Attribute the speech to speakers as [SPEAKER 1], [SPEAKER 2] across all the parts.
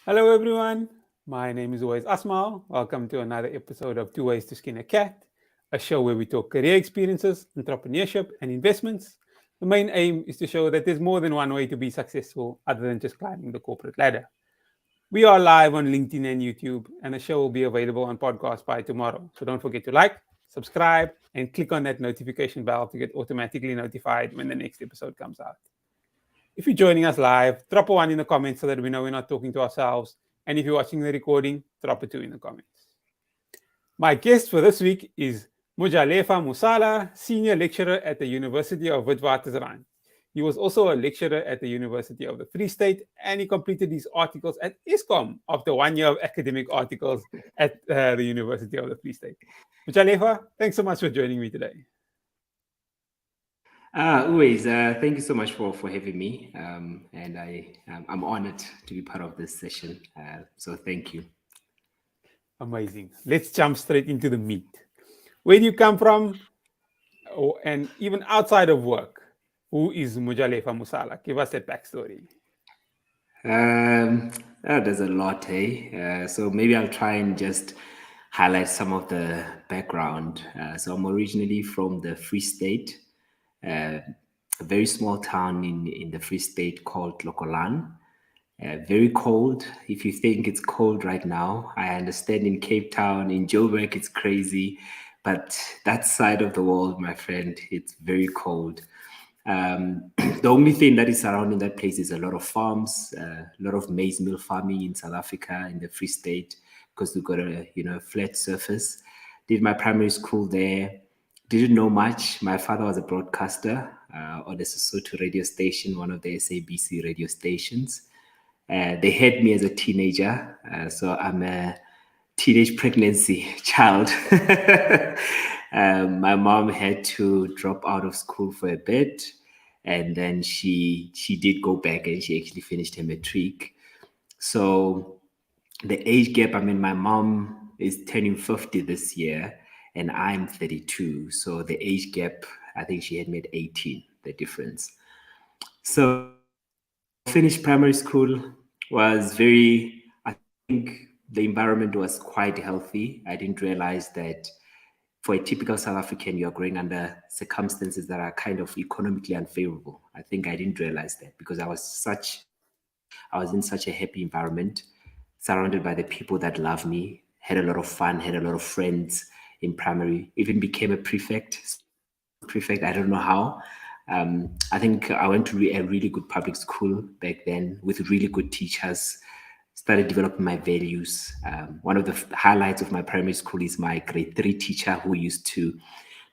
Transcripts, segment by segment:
[SPEAKER 1] Hello, everyone. My name is Wais Asmal. Welcome to another episode of Tooways to Skin a Cat, a show where we talk career experiences, entrepreneurship, and investments. The main aim is to show that there's more than one way to be successful other than just climbing the corporate ladder. We are live on LinkedIn and YouTube, and the show will be available on podcast by tomorrow. So don't forget to like, subscribe, and click on that notification bell to get automatically notified when the next episode comes out. If you're joining us live, drop a one in the comments so that we know we're not talking to ourselves. And if you're watching the recording, drop a two in the comments. My guest for this week is Mojalefa Mosala, senior lecturer at the University of Witwatersrand. He was also a lecturer at the University of the Free State, and he completed his articles at Eskom after 1 year of academic articles at the University of the Free State. Mojalefa, thanks so much for joining me today.
[SPEAKER 2] Always, thank you so much for having me. And I'm honored to be part of this session. So thank you.
[SPEAKER 1] Amazing. Let's jump straight into the meat. Where do you come from? Oh, and even outside of work, who is Mojalefa Musala? Give us that backstory.
[SPEAKER 2] There's a lot, eh? So maybe I'll try and just highlight some of the background. So I'm originally from the Free State, a very small town in the Free State called Lokolan. Very cold. If you think it's cold right now, I understand in Cape Town, in Joburg, it's crazy. But that side of the world, my friend, it's very cold. The only thing that is surrounding that place is a lot of farms, a lot of maize meal farming in South Africa, in the Free State, because we've got a flat surface. Did my primary school there. Didn't know much. My father was a broadcaster on a Sesotho radio station, one of the SABC radio stations. They had me as a teenager, so I'm a teenage pregnancy child. My mom had to drop out of school for a bit, and then she did go back and she actually finished her matric. So the age gap, I mean, my mom is turning 50 this year and I'm 32. So the age gap, I think she had made 18, the difference. So finished primary school, was very, I think the environment was quite healthy. I didn't realize that for a typical South African, you're growing under circumstances that are kind of economically unfavorable. I think I didn't realize that because I was in such a happy environment, surrounded by the people that love me, had a lot of fun, had a lot of friends in primary, even became a prefect, school prefect. I don't know how. I think I went to a really good public school back then with really good teachers, started developing my values. One of the highlights of my primary school is my grade 3 teacher who used to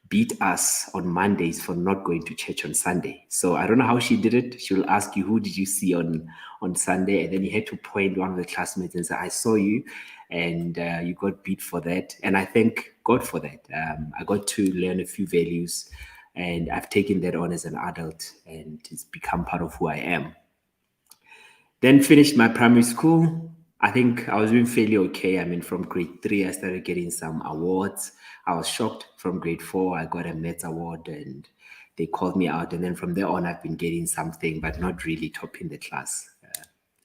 [SPEAKER 2] beat us on Mondays for not going to church on Sunday. So I don't know how she did it. She will ask you, who did you see on Sunday? And then you had to point one of the classmates and say, I saw you, and you got beat for that. And I thank God for that. I got to learn a few values, and I've taken that on as an adult, and it's become part of who I am. Then finished my primary school. I think I was doing fairly okay. I mean, from grade 3, I started getting some awards. I was shocked. From grade 4, I got a Mets award and they called me out. And then from there on, I've been getting something, but not really topping the class.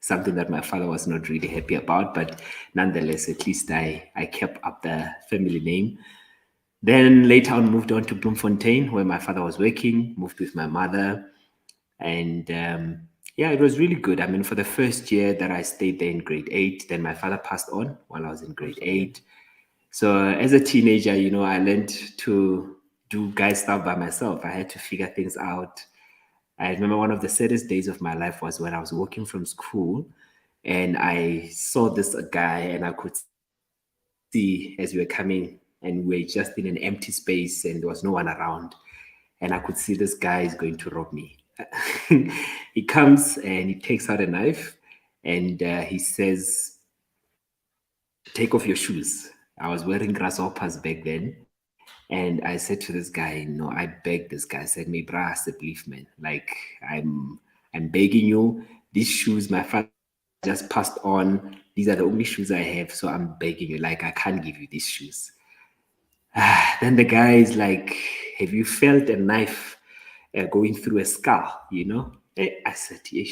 [SPEAKER 2] Something that my father was not really happy about. But nonetheless, at least I kept up the family name. Then later on, moved on to Bloemfontein, where my father was working, moved with my mother. And yeah, it was really good. I mean, for the first year that I stayed there in grade 8, then my father passed on while I was in
[SPEAKER 1] I'm
[SPEAKER 2] grade
[SPEAKER 1] sorry.
[SPEAKER 2] 8. So as a teenager, I learned to do guy stuff by myself. I had to figure things out. I remember one of the saddest days of my life was when I was walking from school and I saw this guy and I could see as we were coming and we were just in an empty space and there was no one around. And I could see this guy is going to rob me. He comes and he takes out a knife and he says, take off your shoes. I was wearing grasshoppers back then. And I said to this guy, no, I begged this guy. I said, me bra, believe man. Like I'm begging you. These shoes my father just passed on. These are the only shoes I have. So I'm begging you. Like, I can't give you these shoes. Then the guy is like, have you felt a knife going through a skull? I said, yes.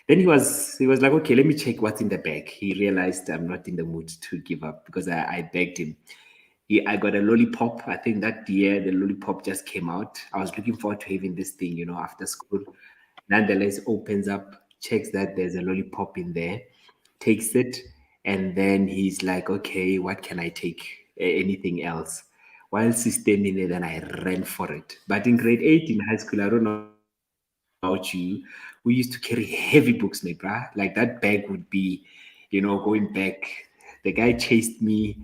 [SPEAKER 2] Then he was like, okay, let me check what's in the bag. He realized I'm not in the mood to give up because I begged him. I got a lollipop. I think that year the lollipop just came out. I was looking forward to having this thing, after school. Nonetheless, opens up, checks that there's a lollipop in there, takes it, and then he's like, okay, what can I take? Anything else? Whilst he's standing there, then I ran for it. But in grade 8 in high school, I don't know about you, we used to carry heavy books, my bruh. Like that bag would be, going back. The guy chased me,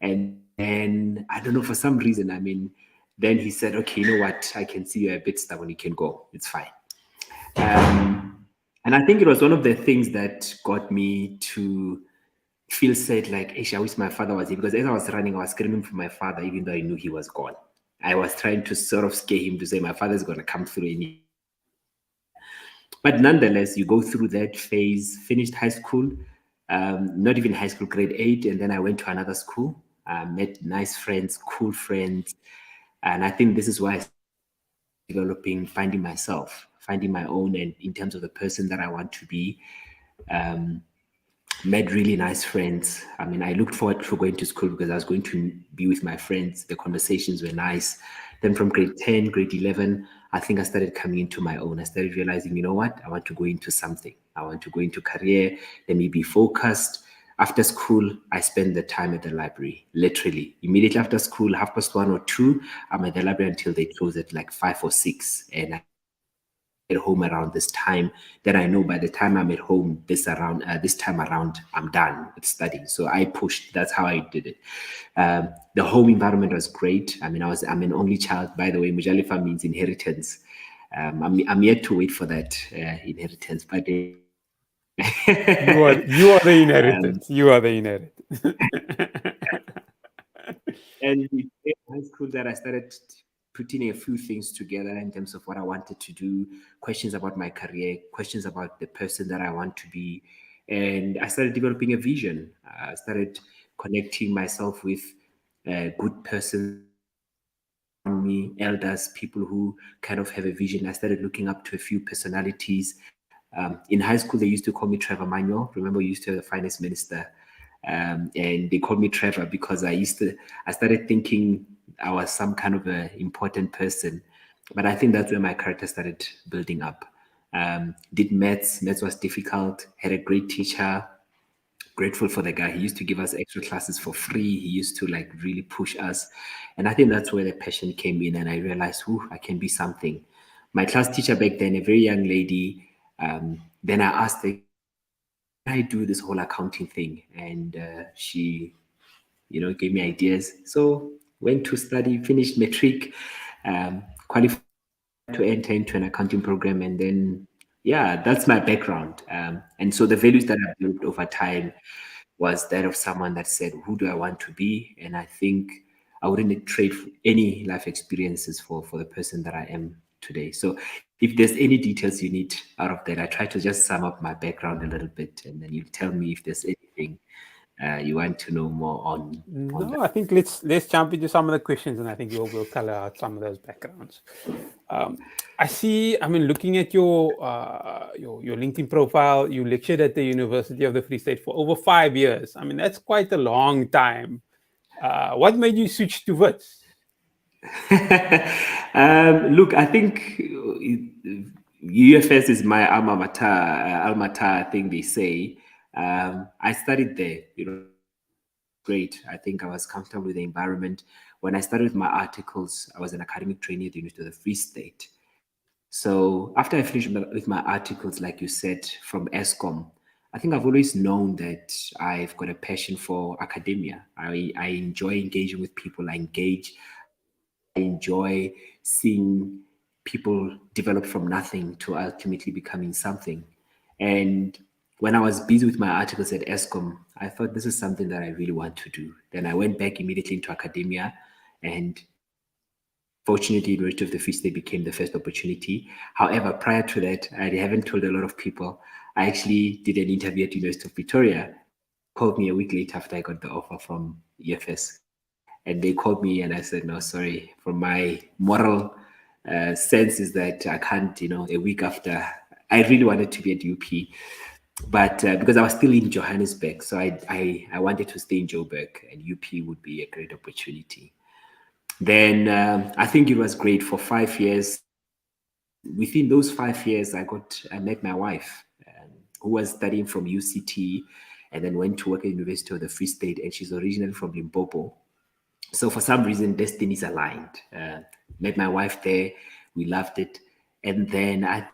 [SPEAKER 2] and then I don't know, for some reason, then he said, okay, you know what? I can see you're a bit stubborn. You can go. It's fine. And I think it was one of the things that got me to feel sad, like, I wish my father was here. Because as I was running, I was screaming for my father, even though I knew he was gone. I was trying to sort of scare him to say, my father's going to come through any. But nonetheless, you go through that phase, finished high school, not even high school, grade 8. And then I went to another school, met nice friends, cool friends. And I think this is why I developing, finding myself, finding my own, and in terms of the person that I want to be. Met really nice friends. I looked forward to going to school because I was going to be with my friends. The conversations were nice. Then from grade 10, grade 11, I think I started coming into my own. I started realizing, you know what? I want to go into something. I want to go into career. Let me be focused. After school, I spend the time at the library, literally. Immediately after school, 1:30 or 2, I'm at the library until they close at like 5 or 6. And I at home around this time, then I know by the time I'm at home this time around, I'm done with studying. So I pushed. That's how I did it. The home environment was great. I'm an only child. By the way, Mojalefa means inheritance. I'm yet to wait for that inheritance, but
[SPEAKER 1] You are the inheritance. You are the inheritance.
[SPEAKER 2] and in high school that I started putting a few things together in terms of what I wanted to do, questions about my career, questions about the person that I want to be. And I started developing a vision. I started connecting myself with good persons around me, elders, people who kind of have a vision. I started looking up to a few personalities. In high school, they used to call me Trevor Manuel. Remember, we used to have the finance minister. And they called me Trevor because I started thinking I was some kind of an important person. But I think that's where my character started building up. Did maths. Maths was difficult. Had a great teacher. Grateful for the guy. He used to give us extra classes for free. He used to like really push us. And I think that's where the passion came in. And I realized, I can be something. My class teacher back then, a very young lady, then I asked her, I do this whole accounting thing, and she gave me ideas. So went to study, finished matric, qualified to enter into an accounting program, and then that's my background. And so the values that I built over time was that of someone that said, who do I want to be? And I think I wouldn't trade any life experiences for the person that I am today. So if there's any details you need out of that, I try to just sum up my background a little bit, and then you tell me if there's anything you want to know more on that.
[SPEAKER 1] No, I think let's jump into some of the questions, and I think we'll color out some of those backgrounds. I see. Looking at your LinkedIn profile, you lectured at the University of the Free State for over 5 years. That's quite a long time. What made you switch to Wits?
[SPEAKER 2] Look, I think UFS is my alma mater. I think they say. I studied there. Great. I think I was comfortable with the environment. When I started with my articles, I was an academic trainee at the University of the Free State. So after I finished with my articles, like you said, from Eskom, I think I've always known that I've got a passion for academia. I enjoy engaging with people. I enjoy seeing people develop from nothing to ultimately becoming something. And when I was busy with my articles at Eskom, I thought this is something that I really want to do. Then I went back immediately into academia, and fortunately, University of the Free State became the first opportunity. However, prior to that, I haven't told a lot of people. I actually did an interview at University of Pretoria. Called me a week later after I got the offer from EFS. And they called me and I said, no, sorry. From my moral sense is that I can't, a week after I really wanted to be at UP, but because I was still in Johannesburg, so I wanted to stay in Joburg, and UP would be a great opportunity. Then I think it was great for 5 years. Within those 5 years, I met my wife, who was studying from UCT, and then went to work at University of the Free State, and she's originally from Limpopo. So for some reason, destinies aligned. Met my wife there, we loved it, and then I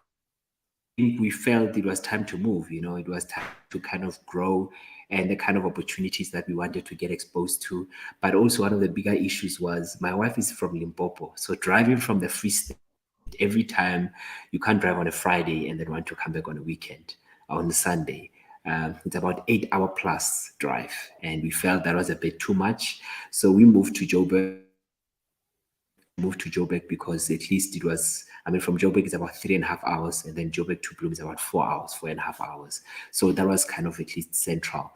[SPEAKER 2] think we felt it was time to move. It was time to kind of grow, and the kind of opportunities that we wanted to get exposed to. But also one of the bigger issues was my wife is from Limpopo, so driving from the Free State every time, you can't drive on a Friday and then want to come back on a weekend, on a Sunday. It's about 8 hour plus drive, and we felt that was a bit too much. So we moved to Joburg. Because at least it was, I mean, from Joburg it's about 3.5 hours, and then Joburg to Bloem is about 4 hours, 4.5 hours. So that was kind of at least central.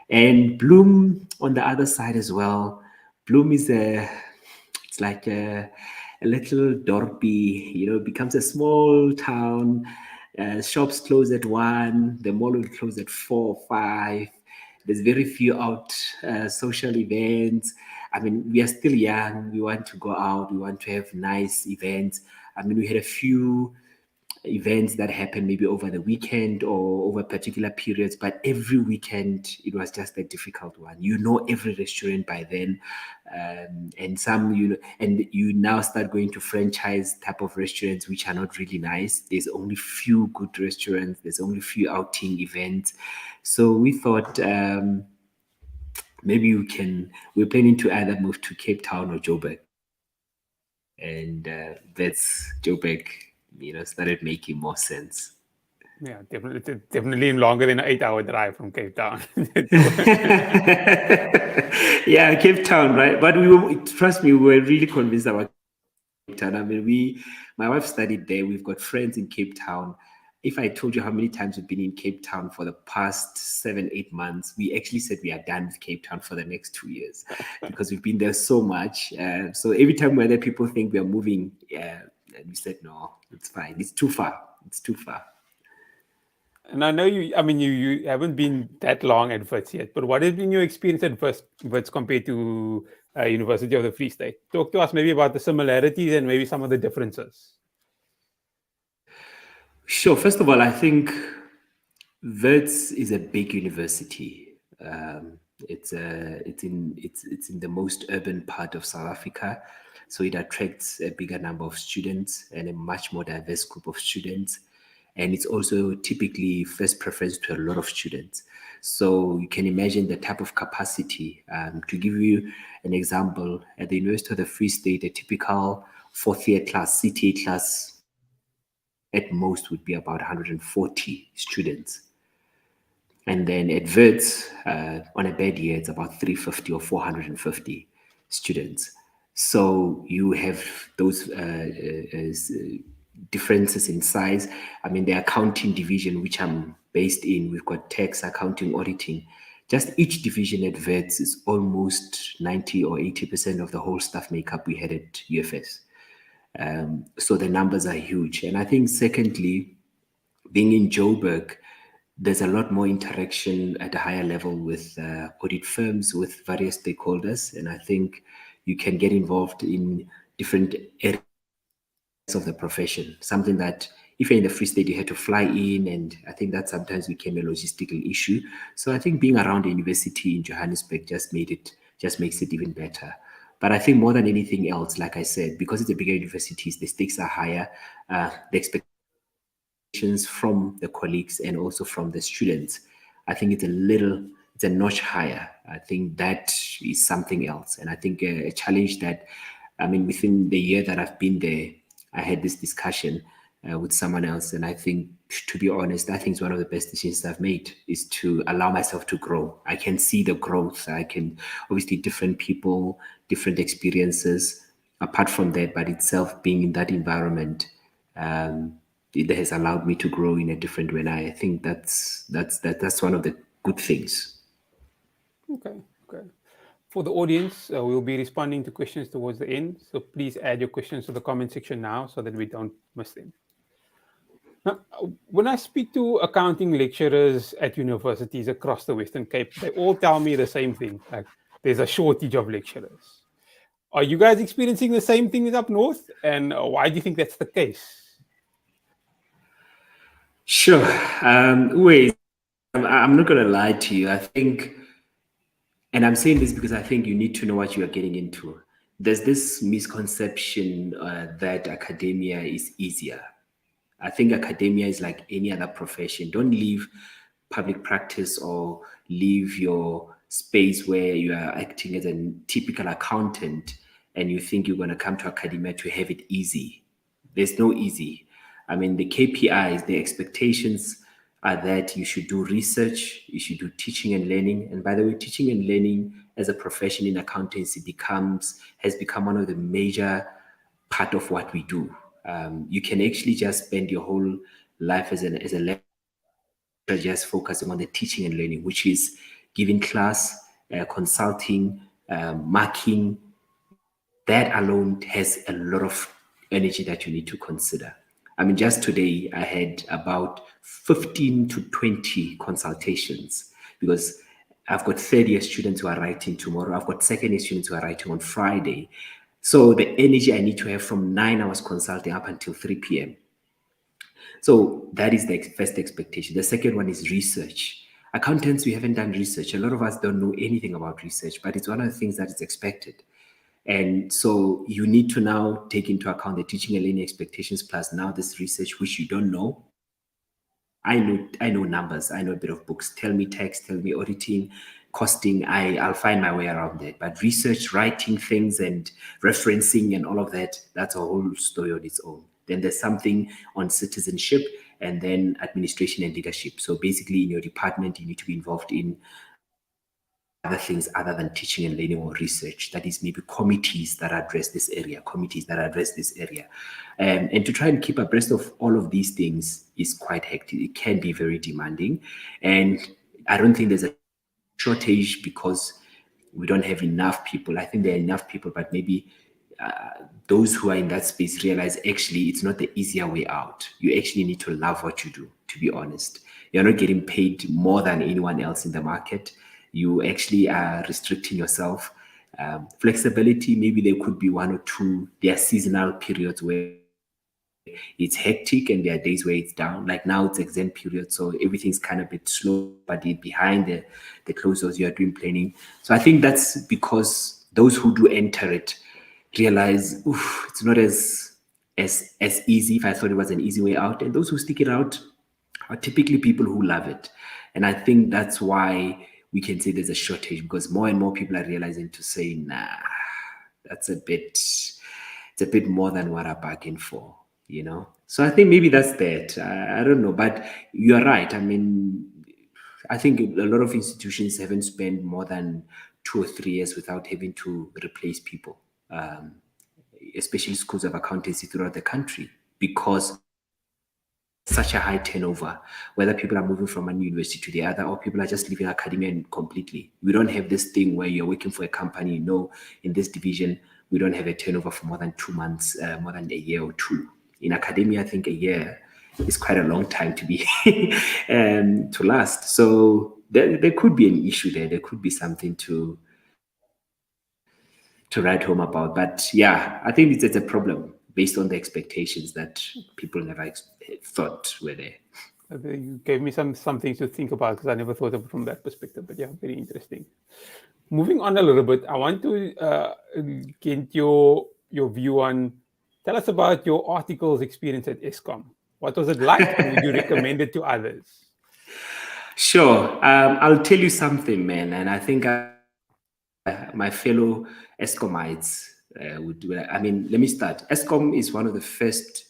[SPEAKER 2] And Bloem on the other side as well. Bloem is it's like a little dorpy, it becomes a small town. Shops close at 1, the mall will close at 4 or 5. There's very few out social events. I mean, we are still young. We want to go out. We want to have nice events. I mean, we had a few events that happened maybe over the weekend or over particular periods, but every weekend it was just a difficult one. You know every restaurant by then, and some and you now start going to franchise type of restaurants which are not really nice. There's only few good restaurants. There's only few outing events. So we thought maybe we're planning to either move to Cape Town or Joburg, and that's Joburg. Started making more sense.
[SPEAKER 1] Yeah, definitely longer than an 8 hour drive from Cape Town.
[SPEAKER 2] Yeah, Cape Town, right? But trust me, we were really convinced about Cape Town. I mean, my wife studied there. We've got friends in Cape Town. If I told you how many times we've been in Cape Town for the past 7-8 months, we actually said we are done with Cape Town for the next 2 years because we've been there so much. So every time whether people think we are moving, and we said, no, it's fine. It's too far. It's too far.
[SPEAKER 1] And I know you haven't been that long at Wits yet, but what has been your experience at Wits compared to University of the Free State? Talk to us maybe about the similarities and maybe some of the differences.
[SPEAKER 2] Sure. First of all, I think Wits is a big university. It's in the most urban part of South Africa, so it attracts a bigger number of students and a much more diverse group of students. And it's also typically first preference to a lot of students. So you can imagine the type of capacity. To give you an example, at the University of the Free State, a typical fourth year class, CTA class, at most would be about 140 students. And then at Wits, on a bad year, it's about 350 or 450 students. So you have those differences in size. I mean, the accounting division, which I'm based in, we've got tax, accounting, auditing. Just each division at Wits is almost 90 or 80% of the whole staff makeup we had at UFS. So the numbers are huge. And I think secondly, being in Joburg, there's a lot more interaction at a higher level with audit firms, with various stakeholders. And I think you can get involved in different areas of the profession, something that if you're in the Free State, you had to fly in. And I think that sometimes became a logistical issue. So I think being around the university in Johannesburg just makes it even better. But I think more than anything else, like I said, because it's a bigger university, the stakes are higher. The expectations from the colleagues and also from the students, I think it's a notch higher. I think that is something else. And I think a challenge that, I mean, within the year that I've been there, I had this discussion with someone else. And I think, to be honest, I think it's one of the best decisions I've made is to allow myself to grow. I can see the growth. I can, obviously, different people, different experiences, apart from that, but itself being in that environment, it has allowed me to grow in a different way. And I think that's one of the good things.
[SPEAKER 1] Okay. For the audience, we'll be responding to questions towards the end. So please add your questions to the comment section now so that we don't miss them. Now, when I speak to accounting lecturers at universities across the Western Cape, they all tell me the same thing. Like, there's a shortage of lecturers. Are you guys experiencing the same things up north? And why do you think that's the case?
[SPEAKER 2] Sure. Wait, I'm not going to lie to you. I think, and I'm saying this because I think you need to know what you are getting into. There's this misconception that academia is easier. I think academia is like any other profession. Don't leave public practice or leave your space where you are acting as a typical accountant and you think you're going to come to academia to have it easy. There's no easy. I mean, the KPIs, the expectations are that you should do research, you should do teaching and learning. And by the way, teaching and learning as a profession in accountancy has become one of the major part of what we do. You can actually just spend your whole life as a lecturer just focusing on the teaching and learning, which is giving class, consulting, marking. That alone has a lot of energy that you need to consider. I mean, just today I had about 15 to 20 consultations because I've got third-year students who are writing tomorrow. I've got second-year students who are writing on Friday. So the energy I need to have from 9 hours consulting up until 3 p.m. So that is the first expectation. The second one is research. Accountants, we haven't done research. A lot of us don't know anything about research, but it's one of the things that is expected. And so you need to now take into account the teaching and learning expectations plus now this research, which you don't know. I know numbers. I know a bit of books. Tell me tax, tell me auditing, costing. I'll find my way around that. But research, writing things and referencing and all of that, that's a whole story on its own. Then there's something on citizenship and then administration and leadership. So basically in your department, you need to be involved in other things other than teaching and learning or research. That is maybe committees that address this area, and to try and keep abreast of all of these things is quite hectic. It can be very demanding. And I don't think there's a shortage because we don't have enough people. I think there are enough people, but maybe those who are in that space realize actually it's not the easier way out. You actually need to love what you do, to be honest. You're not getting paid more than anyone else in the market. You actually are restricting yourself. Flexibility, maybe there could be one or two. There are seasonal periods where it's hectic and there are days where it's down. Like now it's exam period, so everything's kind of a bit slow, but behind the closed doors, you are doing planning. So I think that's because those who do enter it realize, it's not as easy if I thought it was an easy way out. And those who stick it out are typically people who love it. And I think that's why we can say there's a shortage, because more and more people are realizing to say, nah, it's a bit more than what I bargained for, you know? So I think maybe that's that. I don't know, but you're right. I mean, I think a lot of institutions haven't spent more than 2 or 3 years without having to replace people, especially schools of accountancy throughout the country, because such a high turnover, whether people are moving from one university to the other or people are just leaving academia completely. We don't have this thing where you're working for a company, in this division, we don't have a turnover for more than 2 months, more than a year or two. In academia, I think a year is quite a long time to be to last. So there could be an issue there. There could be something to write home about. But yeah, I think it's a problem based on the expectations that people never thought were there.
[SPEAKER 1] You gave me something to think about because I never thought of it from that perspective. But yeah, very interesting. Moving on a little bit, I want to get your view on. Tell us about your article's experience at Eskom. What was it like, and would you recommend it to others?
[SPEAKER 2] Sure. I'll tell you something, man, and I think my fellow Escomites would do it. I mean, let me start. Eskom is one of the first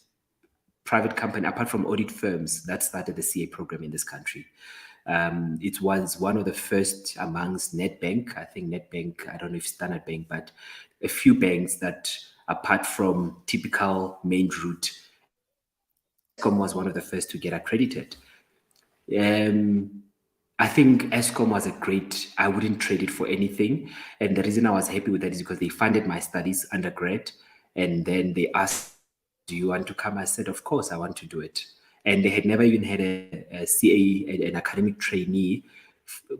[SPEAKER 2] private company, apart from audit firms, that started the CA program in this country. It was one of the first amongst Nedbank. I think Nedbank, I don't know if Standard Bank, but a few banks that, apart from typical main route, Eskom was one of the first to get accredited. I think Eskom was I wouldn't trade it for anything. And the reason I was happy with that is because they funded my studies undergrad. And then they asked, do you want to come? I said, of course, I want to do it. and they had never even had a CA, an academic trainee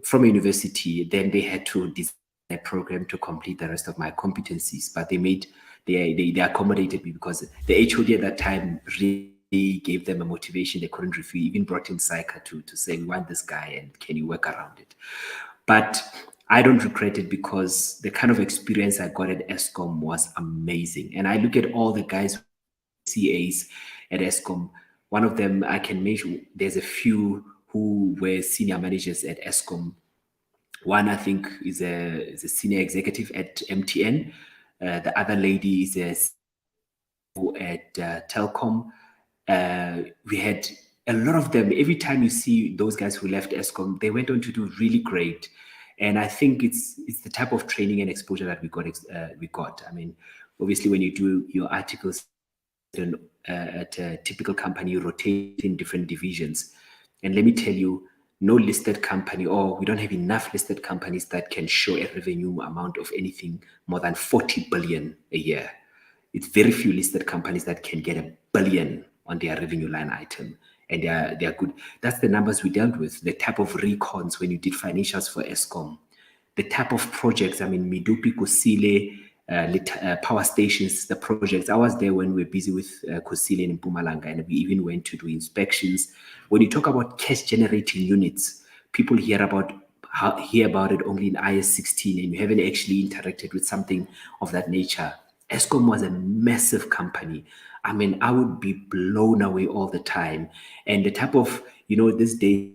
[SPEAKER 2] from a university. Then they had to design a program to complete the rest of my competencies, but they accommodated me because the HOD at that time really gave them a motivation they couldn't refuse. Even brought in Psycha to say, we want this guy and can you work around it? But I don't regret it because the kind of experience I got at Eskom was amazing. And I look at all the guys, CAs at Eskom. One of them I can mention, there's a few who were senior managers at Eskom. One, I think, is a senior executive at MTN. The other lady is a CEO at Telkom. We had a lot of them. Every time you see those guys who left Eskom, they went on to do really great. And I think it's the type of training and exposure that we got. I mean, obviously, when you do your articles at a typical company, you rotate in different divisions. And let me tell you, no listed company, or we don't have enough listed companies that can show a revenue amount of anything more than 40 billion a year. It's very few listed companies that can get $1 billion on their revenue line item, and they are good. That's the numbers we dealt with. The type of recons when you did financials for Eskom, the type of projects. I mean, Medupi, Kusile, power stations, the projects. I was there when we were busy with Kusile in Mpumalanga, and we even went to do inspections. When you talk about cash generating units, people hear about it only in IS-16, and you haven't actually interacted with something of that nature. Eskom was a massive company. I mean, I would be blown away all the time. And the type of, this day,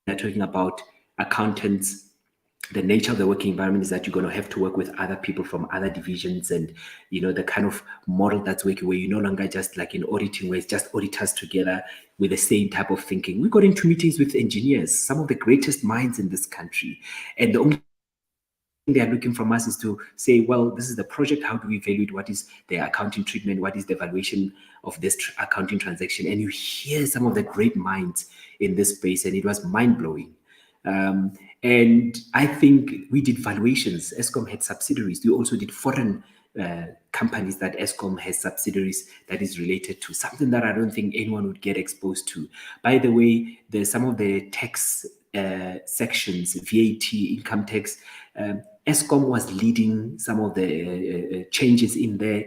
[SPEAKER 2] they're talking about accountants. The nature of the working environment is that you're going to have to work with other people from other divisions, and the kind of model that's working where you're no longer just like in auditing where it's just auditors together with the same type of thinking. We got into meetings with engineers, some of the greatest minds in this country, and the only thing they are looking from us is to say, well, this is the project, how do we evaluate, what is the accounting treatment, what is the evaluation of this accounting transaction? And you hear some of the great minds in this space, and it was mind-blowing. And I think we did valuations. Eskom had subsidiaries. We also did foreign companies that Eskom has subsidiaries that is related to, something that I don't think anyone would get exposed to. By the way, there's some of the tax sections, VAT, income tax. Eskom was leading some of the changes in there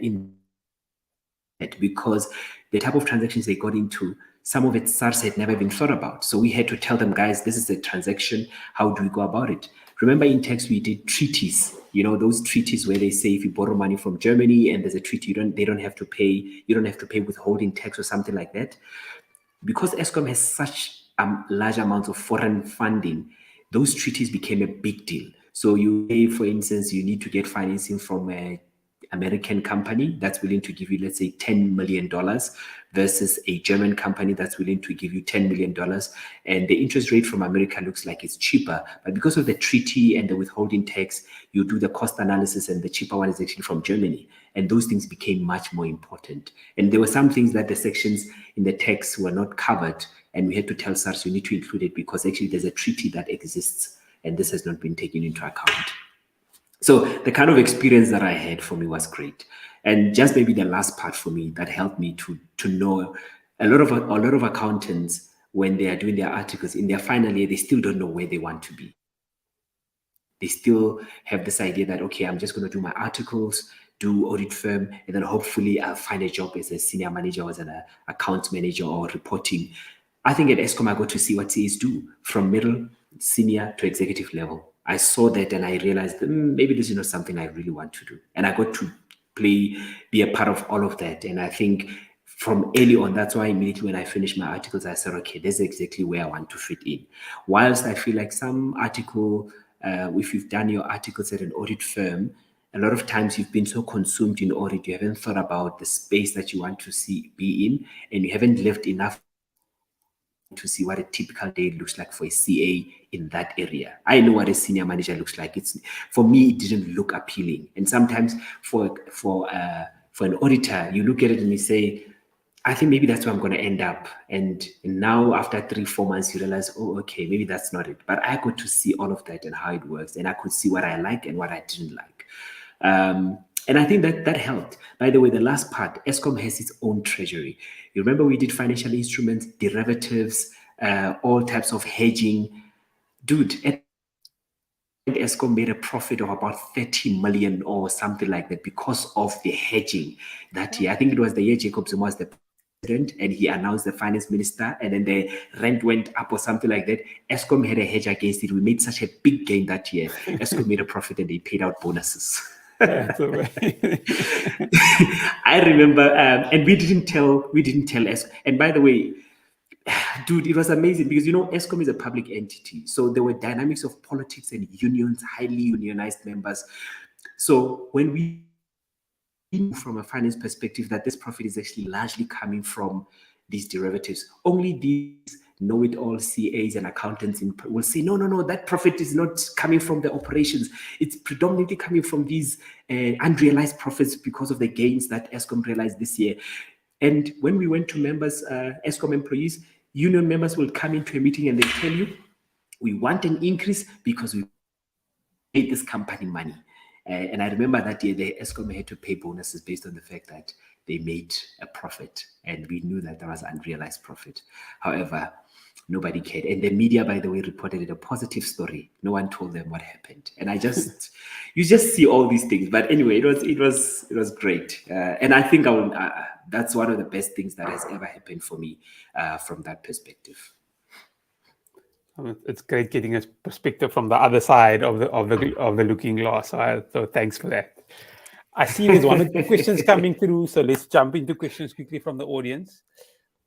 [SPEAKER 2] because the type of transactions they got into, some of it SARS had never been thought about. So we had to tell them, guys, this is a transaction. How do we go about it? Remember in tax, we did treaties, those treaties where they say if you borrow money from Germany and there's a treaty, they don't have to pay, you don't have to pay withholding tax or something like that. Because Eskom has such large amounts of foreign funding, those treaties became a big deal. So you pay, for instance, you need to get financing from a American company that's willing to give you, let's say, $10 million versus a German company that's willing to give you $10 million. And the interest rate from America looks like it's cheaper. But because of the treaty and the withholding tax, you do the cost analysis and the cheaper one is actually from Germany. And those things became much more important. And there were some things that the sections in the text were not covered. And we had to tell SARS, you need to include it because actually there's a treaty that exists. And this has not been taken into account. So the kind of experience that I had for me was great. And just maybe the last part for me that helped me to know a lot of accountants, when they are doing their articles in their final year, they still don't know where they want to be. They still have this idea that, okay, I'm just going to do my articles, do audit firm, and then hopefully I'll find a job as a senior manager or as an account manager or reporting. I think at Eskom, I got to see what CAs do from middle, senior to executive level. I saw that and I realized maybe this is not something I really want to do. And I got to be a part of all of that. And I think from early on, that's why immediately when I finished my articles, I said, okay, this is exactly where I want to fit in. Whilst I feel like some article, if you've done your articles at an audit firm, a lot of times you've been so consumed in audit, you haven't thought be the space that you want to be in, and you haven't lived enough to see what a typical day looks like for a CA in that area. I know what a senior manager looks like. For me, it didn't look appealing. And sometimes for an auditor, you look at it and you say, I think maybe that's where I'm going to end up. And now after 3-4 months, you realize, oh, okay, maybe that's not it. But I got to see all of that and how it works. And I could see what I like and what I didn't like. And I think that helped. By the way, the last part, Eskom has its own treasury. You remember we did financial instruments, derivatives, all types of hedging. Dude, at the end, Eskom made a profit of about 30 million or something like that because of the hedging that year. I think it was the year Jacob Zuma was the president and he announced the finance minister, and then the rent went up or something like that. Eskom had a hedge against it. We made such a big gain that year. Eskom made a profit and they paid out bonuses.
[SPEAKER 1] That's
[SPEAKER 2] I remember, and we didn't tell Eskom. And by the way, dude, it was amazing because Eskom is a public entity, so there were dynamics of politics and unions, highly unionized members. So when we knew from a finance perspective that this profit is actually largely coming from these derivatives, only these know-it-all CAs and accountants will say, no, that profit is not coming from the operations. It's predominantly coming from these unrealized profits because of the gains that Eskom realized this year. And when we went to members, Eskom employees, union members will come into a meeting and they tell you, we want an increase because we made this company money. And I remember that year the Eskom had to pay bonuses based on the fact that they made a profit, and we knew that there was unrealized profit. However, nobody cared, and the media, by the way, reported it a positive story. No one told them what happened, and you just see all these things. But anyway, it was great, and I think that's one of the best things that has ever happened for me from that perspective.
[SPEAKER 1] It's great getting a perspective from the other side of the looking glass. So thanks for that. I see there's one or two questions coming through, so let's jump into questions quickly from the audience.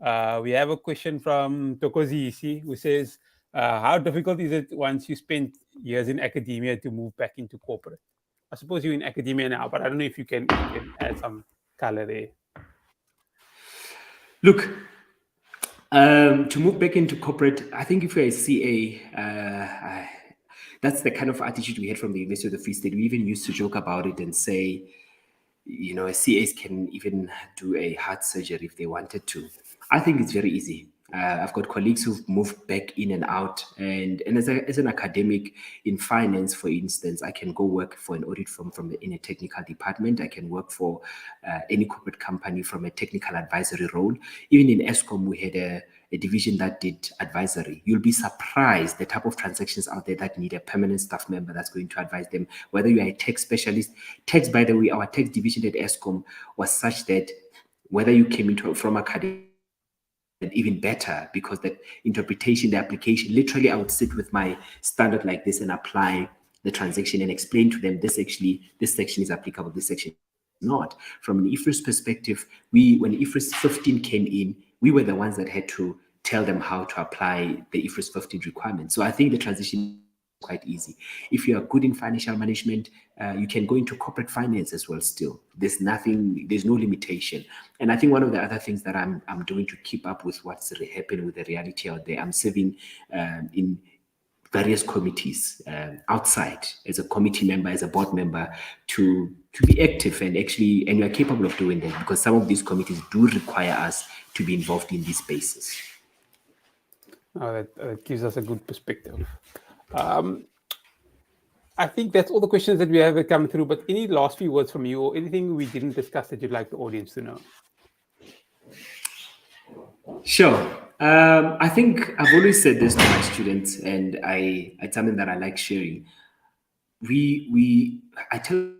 [SPEAKER 1] We have a question from Tokozisi who says, how difficult is it once you spent years in academia to move back into corporate? I suppose you're in academia now, but I don't know if you can add some color there.
[SPEAKER 2] Look, to move back into corporate, I think if you're a CA, that's the kind of attitude we had from the University of the Free State. We even used to joke about it and say, CAs can even do a heart surgery if they wanted to. I think it's very easy. I've got colleagues who've moved back in and out, and as an academic in finance, for instance, I can go work for an audit firm in a technical department. I can work for any corporate company from a technical advisory role. Even in Eskom, we had a division that did advisory. You'll be surprised the type of transactions out there that need a permanent staff member that's going to advise them, whether you are a tax specialist. Tax, by the way, our tax division at Eskom was such that whether you came from academia, even better, because the interpretation, the application, literally I would sit with my standard like this and apply the transaction and explain to them this section is applicable, this section is not. From an IFRS perspective, when IFRS 15 came in, we were the ones that had to tell them how to apply the IFRS 15 requirements. So I think the transition is quite easy. If you are good in financial management, you can go into corporate finance as well still. There's no limitation. And I think one of the other things that I'm doing to keep up with what's happening with the reality out there, I'm serving in various committees outside as a committee member, as a board member, to be active and we are capable of doing that because some of these committees do require us to be involved in these spaces.
[SPEAKER 1] That gives us a good perspective. I think that's all the questions that we have come through, but any last few words from you or anything we didn't discuss that you'd like the audience to know? Sure.
[SPEAKER 2] I think I've always said this to my students, and it's something that I like sharing. I tell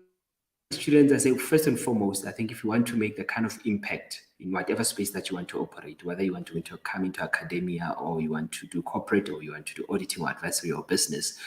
[SPEAKER 2] students, I say, first and foremost, I think if you want to make the kind of impact in whatever space that you want to operate, whether you want to come into academia or you want to do corporate or you want to do auditing or advisory or business,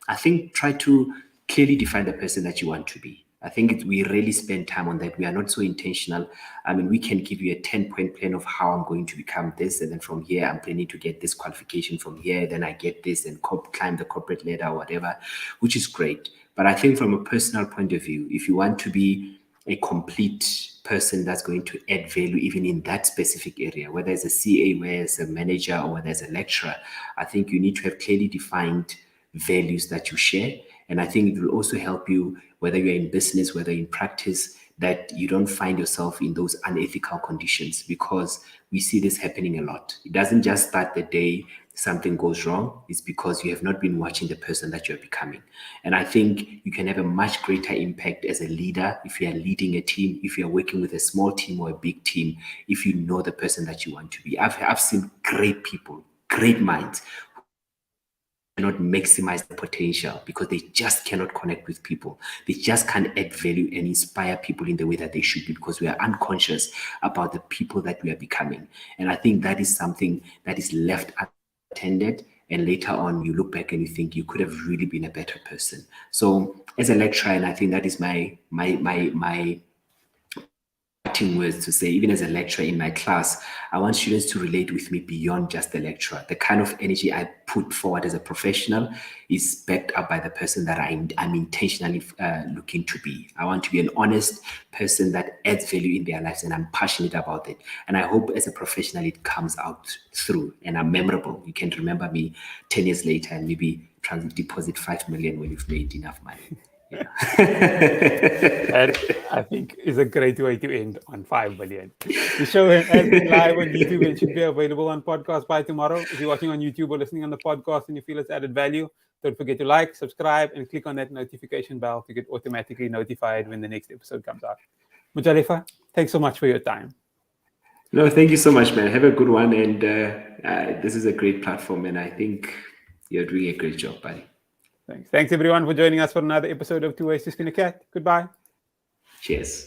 [SPEAKER 2] I think try to clearly define the person that you want to be. I think we really spend time on that. We are not so intentional. I mean, we can give you a 10-point plan of how I'm going to become this. And then from here, I'm planning to get this qualification from here. Then I get this and climb the corporate ladder or whatever, which is great. But I think from a personal point of view, if you want to be a complete person that's going to add value even in that specific area, whether it's a CA, whether it's a manager, or whether it's a lecturer, I think you need to have clearly defined values that you share. And I think it will also help you, whether you're in business, whether in practice, that you don't find yourself in those unethical conditions, because we see this happening a lot. It doesn't just start the day something goes wrong, it's because you have not been watching the person that you're becoming. And I think you can have a much greater impact as a leader if you are leading a team, if you're working with a small team or a big team, if you know the person that you want to be. I've seen great people, great minds, cannot maximize the potential because they just cannot connect with people. They just can't add value and inspire people in the way that they should be because we are unconscious about the people that we are becoming. And I think that is something that is left unattended. And later on, you look back and you think you could have really been a better person. So as a lecturer, and I think that is my words to say, even as a lecturer in my class, I want students to relate with me beyond just the lecturer. The kind of energy I put forward as a professional is backed up by the person that I'm intentionally looking to be. I want to be an honest person that adds value in their lives, and I'm passionate about it. And I hope as a professional, it comes out through and I'm memorable. You can remember me 10 years later and maybe try to deposit 5 million when you've made enough money. Yeah.
[SPEAKER 1] That, I think, is a great way to end on 5 million. The show has been live on YouTube and should be available on podcast by tomorrow. If you're watching on YouTube or listening on the podcast and you feel it's added value, don't forget to like, subscribe, and click on that notification bell to get automatically notified when the next episode comes out. Mojalefa, thanks so much for your time.
[SPEAKER 2] No, thank you so much, man. Have a good one. And this is a great platform, and I think you're doing a great job, buddy.
[SPEAKER 1] Thanks everyone for joining us for another episode of Tooways to Skin a Cat. Goodbye.
[SPEAKER 2] Cheers.